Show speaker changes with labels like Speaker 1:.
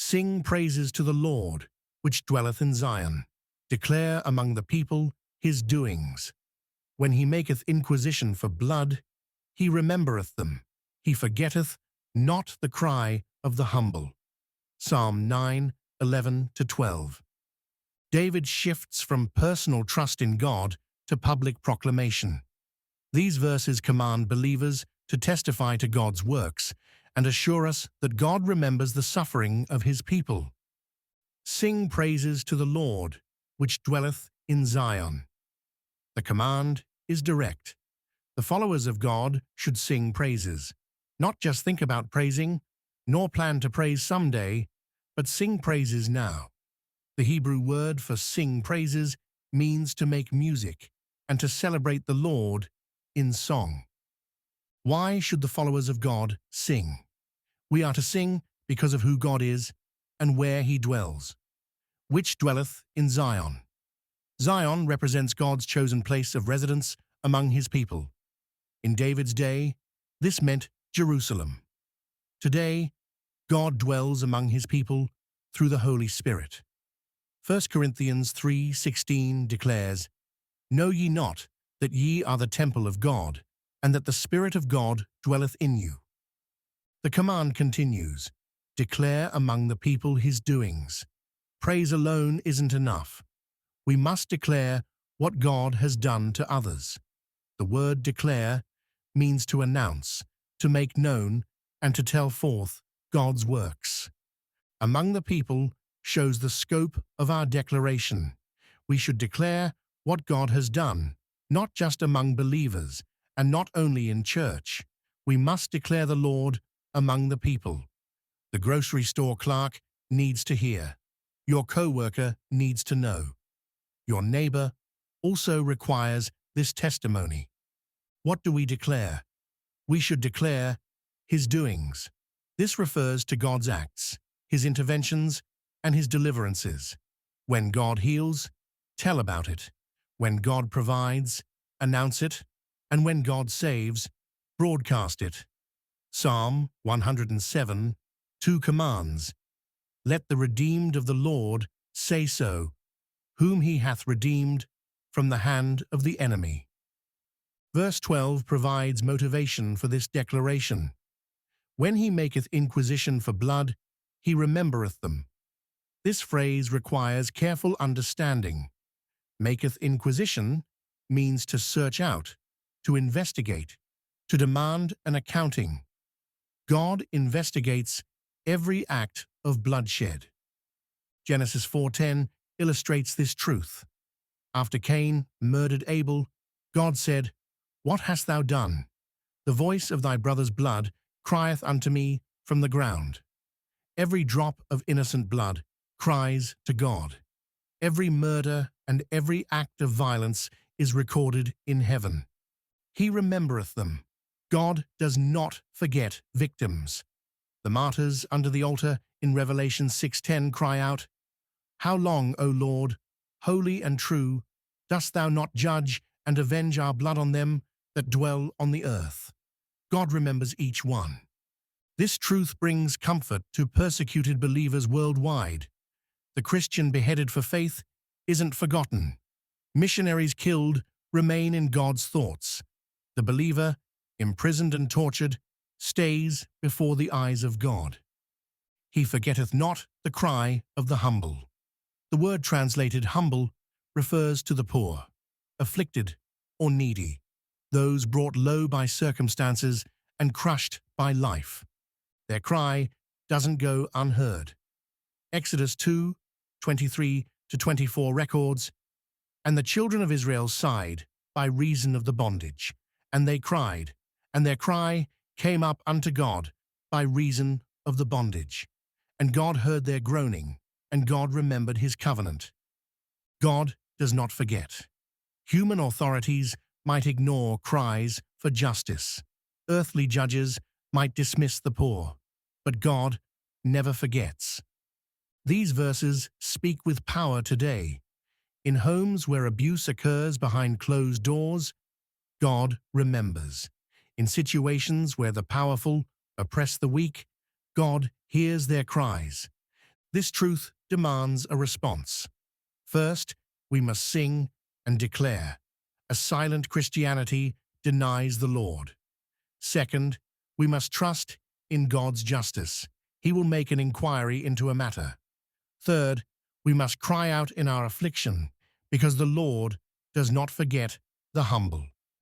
Speaker 1: Sing praises to the Lord, which dwelleth in Zion. Declare among the people his doings. When he maketh inquisition for blood, he remembereth them. He forgetteth not the cry of the humble. Psalm 9:11-12. David shifts from personal trust in God to public proclamation. These verses command believers to testify to God's works and assure us that God remembers the suffering of his people. Sing praises to the Lord, which dwelleth in Zion. The command is direct. The followers of God should sing praises, not just think about praising, nor plan to praise someday, but sing praises now. The Hebrew word for sing praises means to make music and to celebrate the Lord in song. Why should the followers of God sing? We are to sing because of who God is and where he dwells. Which dwelleth in Zion. Zion represents God's chosen place of residence among his people. In David's day, this meant Jerusalem. Today, God dwells among his people through the Holy Spirit. 1 Corinthians 3:16 declares, Know ye not that ye are the temple of God, and that the Spirit of God dwelleth in you? The command continues, Declare among the people his doings. Praise alone isn't enough. We must declare what God has done to others. The word declare means to announce, to make known, and to tell forth God's works. Among the people shows the scope of our declaration. We should declare what God has done, not just among believers, and not only in church. We must declare the Lord among the people. The grocery store clerk needs to hear. Your co-worker needs to know. Your neighbor also requires this testimony. What do we declare? We should declare his doings. This refers to God's acts, his interventions, and his deliverances. When God heals, tell about it. When God provides, announce it. And when God saves, broadcast it. Psalm 107, 2 commands. Let the redeemed of the Lord say so, whom he hath redeemed from the hand of the enemy. Verse 12 provides motivation for this declaration. When he maketh inquisition for blood, he remembereth them. This phrase requires careful understanding. Maketh inquisition means to search out, to investigate, to demand an accounting. God investigates every act of bloodshed. Genesis 4:10 illustrates this truth. After Cain murdered Abel, God said, What hast thou done? The voice of thy brother's blood crieth unto me from the ground. Every drop of innocent blood cries to God. Every murder and every act of violence is recorded in heaven. He remembereth them. God does not forget victims. The martyrs under the altar in Revelation 6:10 cry out, How long, O Lord, holy and true, dost thou not judge and avenge our blood on them that dwell on the earth? God remembers each one. This truth brings comfort to persecuted believers worldwide. The Christian beheaded for faith isn't forgotten. Missionaries killed remain in God's thoughts. The believer, imprisoned and tortured, stays before the eyes of God. He forgetteth not the cry of the humble. The word translated humble refers to the poor, afflicted, or needy, those brought low by circumstances and crushed by life. Their cry doesn't go unheard. Exodus 2:23-24 records, And the children of Israel sighed by reason of the bondage, and they cried, and their cry came up unto God by reason of the bondage. And God heard their groaning, and God remembered his covenant. God does not forget. Human authorities might ignore cries for justice. Earthly judges might dismiss the poor, but God never forgets. These verses speak with power today. In homes where abuse occurs behind closed doors, God remembers. In situations where the powerful oppress the weak, God hears their cries. This truth demands a response. First, we must sing and declare. A silent Christianity denies the Lord. Second, we must trust in God's justice. He will make an inquiry into a matter. Third, we must cry out in our affliction, because the Lord does not forget the humble.